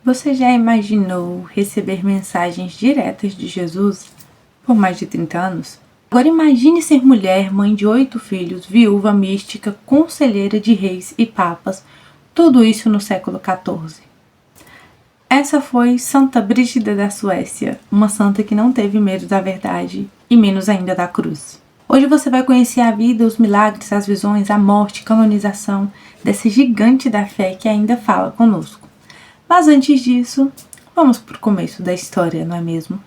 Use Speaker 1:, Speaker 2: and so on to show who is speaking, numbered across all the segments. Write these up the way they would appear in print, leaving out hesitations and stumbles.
Speaker 1: Você já imaginou receber mensagens diretas de Jesus por mais de 30 anos? Agora imagine ser mulher, mãe de 8 filhos, viúva, mística, conselheira de reis e papas, tudo isso no século XIV. Essa foi Santa Brígida da Suécia, uma santa que não teve medo da verdade e menos ainda da cruz. Hoje você vai conhecer a vida, os milagres, as visões, a morte, a canonização desse gigante da fé que ainda fala conosco. Mas antes disso, vamos para o começo da história, não é mesmo?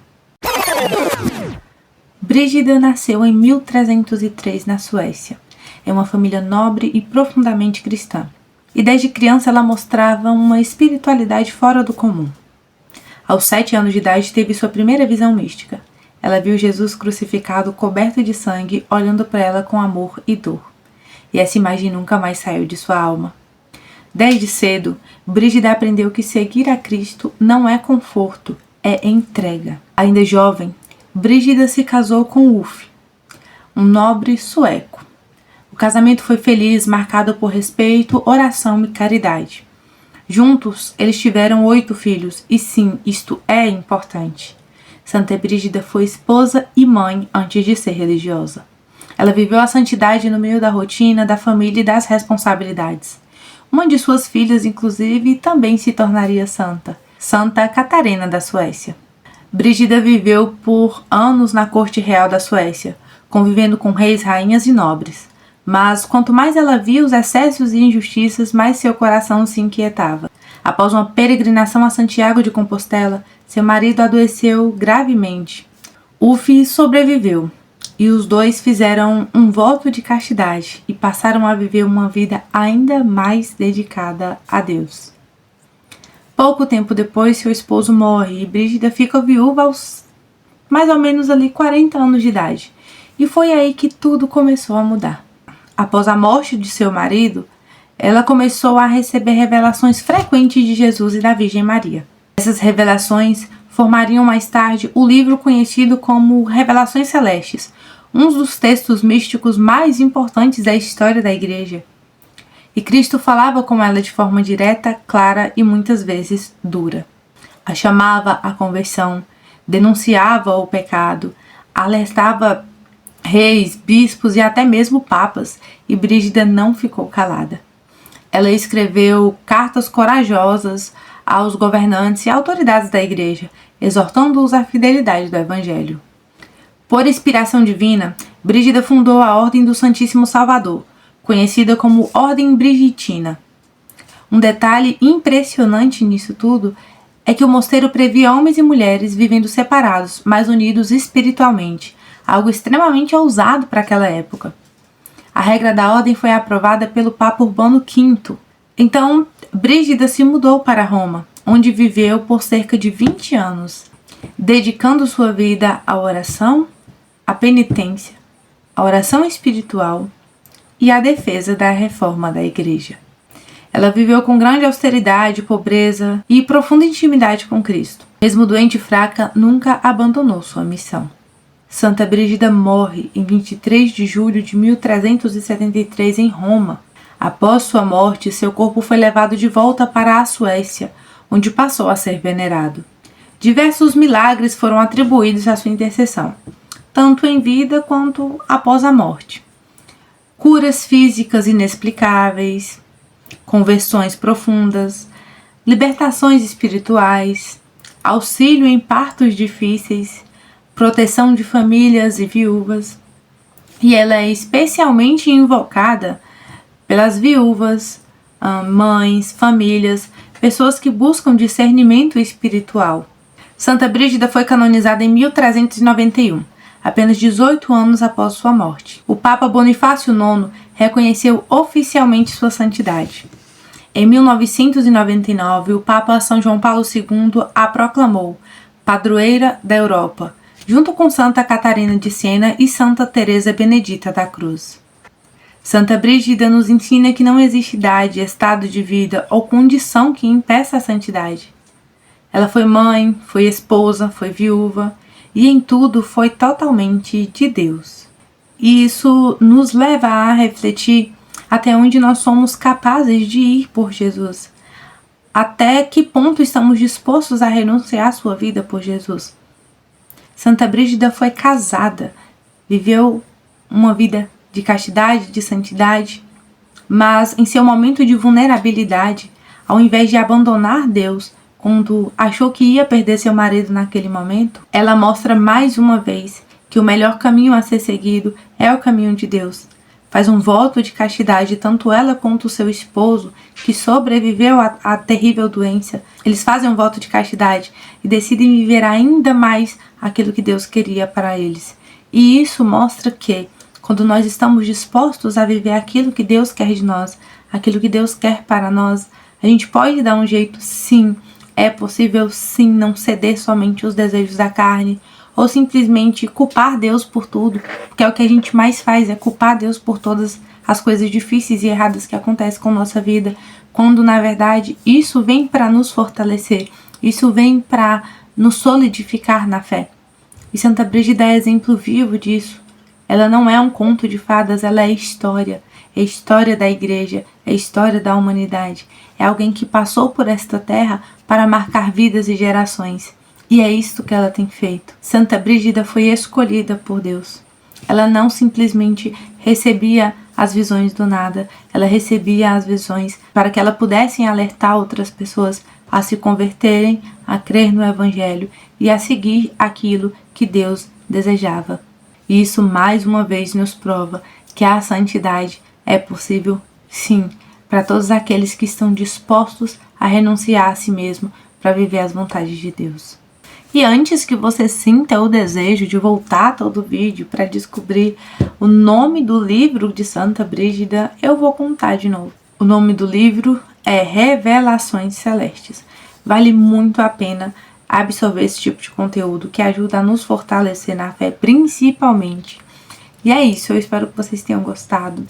Speaker 1: Brígida nasceu em 1303 na Suécia. É uma família nobre e profundamente cristã. E desde criança ela mostrava uma espiritualidade fora do comum. Aos 7 anos de idade teve sua primeira visão mística. Ela viu Jesus crucificado, coberto de sangue, olhando para ela com amor e dor. E essa imagem nunca mais saiu de sua alma. Desde cedo, Brígida aprendeu que seguir a Cristo não é conforto, é entrega. Ainda jovem, Brígida se casou com Ulf, um nobre sueco. O casamento foi feliz, marcado por respeito, oração e caridade. Juntos, eles tiveram 8 filhos, e sim, isto é importante. Santa Brígida foi esposa e mãe antes de ser religiosa. Ela viveu a santidade no meio da rotina, da família e das responsabilidades. Uma de suas filhas, inclusive, também se tornaria santa, Santa Catarina da Suécia. Brígida viveu por anos na corte real da Suécia, convivendo com reis, rainhas e nobres. Mas quanto mais ela via os excessos e injustiças, mais seu coração se inquietava. Após uma peregrinação a Santiago de Compostela, seu marido adoeceu gravemente. Ulf sobreviveu, e os dois fizeram um voto de castidade e passaram a viver uma vida ainda mais dedicada a Deus. Pouco tempo depois, seu esposo morre e Brígida fica viúva aos mais ou menos ali 40 anos de idade. E foi aí que tudo começou a mudar. Após a morte de seu marido, ela começou a receber revelações frequentes de Jesus e da Virgem Maria. Essas revelações formariam mais tarde o livro conhecido como Revelações Celestes, um dos textos místicos mais importantes da história da Igreja. E Cristo falava com ela de forma direta, clara e muitas vezes dura. A chamava à conversão, denunciava o pecado, alertava reis, bispos e até mesmo papas, e Brígida não ficou calada. Ela escreveu cartas corajosas aos governantes e autoridades da Igreja, exortando-os à fidelidade do Evangelho. Por inspiração divina, Brígida fundou a Ordem do Santíssimo Salvador, conhecida como Ordem Brigitina. Um detalhe impressionante nisso tudo é que o mosteiro previa homens e mulheres vivendo separados, mas unidos espiritualmente, algo extremamente ousado para aquela época. A regra da ordem foi aprovada pelo Papa Urbano V. Então, Brígida se mudou para Roma, onde viveu por cerca de 20 anos, dedicando sua vida à oração, à penitência, à oração espiritual e à defesa da reforma da Igreja. Ela viveu com grande austeridade, pobreza e profunda intimidade com Cristo. Mesmo doente e fraca, nunca abandonou sua missão. Santa Brígida morre em 23 de julho de 1373 em Roma. Após sua morte, seu corpo foi levado de volta para a Suécia, onde passou a ser venerado. Diversos milagres foram atribuídos à sua intercessão, tanto em vida quanto após a morte. Curas físicas inexplicáveis, conversões profundas, libertações espirituais, auxílio em partos difíceis, proteção de famílias e viúvas, e ela é especialmente invocada pelas viúvas, mães, famílias, pessoas que buscam discernimento espiritual. Santa Brígida foi canonizada em 1391, apenas 18 anos após sua morte. O Papa Bonifácio IX reconheceu oficialmente sua santidade. Em 1999, o Papa São João Paulo II a proclamou padroeira da Europa, junto com Santa Catarina de Siena e Santa Teresa Benedita da Cruz. Santa Brígida nos ensina que não existe idade, estado de vida ou condição que impeça a santidade. Ela foi mãe, foi esposa, foi viúva e em tudo foi totalmente de Deus. E isso nos leva a refletir até onde nós somos capazes de ir por Jesus, Até que ponto estamos dispostos a renunciar à sua vida por Jesus? Santa Brígida foi casada, viveu uma vida de castidade, de santidade, mas em seu momento de vulnerabilidade, ao invés de abandonar Deus, quando achou que ia perder seu marido naquele momento, ela mostra mais uma vez que o melhor caminho a ser seguido é o caminho de Deus. Faz um voto de castidade, tanto ela quanto o seu esposo, que sobreviveu à terrível doença. Eles fazem um voto de castidade e decidem viver ainda mais aquilo que Deus queria para eles. E isso mostra que, quando nós estamos dispostos a viver aquilo que Deus quer de nós, aquilo que Deus quer para nós, a gente pode dar um jeito, sim. É possível, sim, não ceder somente aos desejos da carne, ou simplesmente culpar Deus por tudo, porque é o que a gente mais faz, é culpar Deus por todas as coisas difíceis e erradas que acontecem com nossa vida, quando na verdade isso vem para nos fortalecer, isso vem para nos solidificar na fé. E Santa Brígida é exemplo vivo disso. Ela não é um conto de fadas, ela é história da igreja, é história da humanidade. É alguém que passou por esta terra para marcar vidas e gerações. E é isto que ela tem feito. Santa Brígida foi escolhida por Deus. Ela não simplesmente recebia as visões do nada, ela recebia as visões para que ela pudesse alertar outras pessoas a se converterem, a crer no Evangelho e a seguir aquilo que Deus desejava. E isso mais uma vez nos prova que a santidade é possível, sim, para todos aqueles que estão dispostos a renunciar a si mesmo para viver as vontades de Deus. E antes que você sinta o desejo de voltar todo o vídeo para descobrir o nome do livro de Santa Brígida, eu vou contar de novo. O nome do livro é Revelações Celestes. Vale muito a pena absorver esse tipo de conteúdo que ajuda a nos fortalecer na fé, principalmente. E é isso, eu espero que vocês tenham gostado.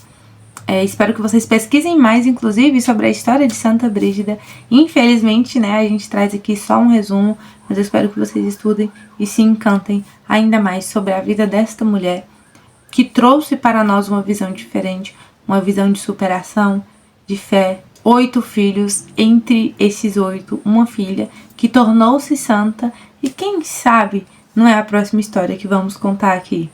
Speaker 1: Espero que vocês pesquisem mais, inclusive, sobre a história de Santa Brígida. Infelizmente, né, a gente traz aqui só um resumo, mas eu espero que vocês estudem e se encantem ainda mais sobre a vida desta mulher, que trouxe para nós uma visão diferente, uma visão de superação, de fé. 8 filhos, entre esses 8, uma filha que tornou-se santa, e quem sabe não é a próxima história que vamos contar aqui.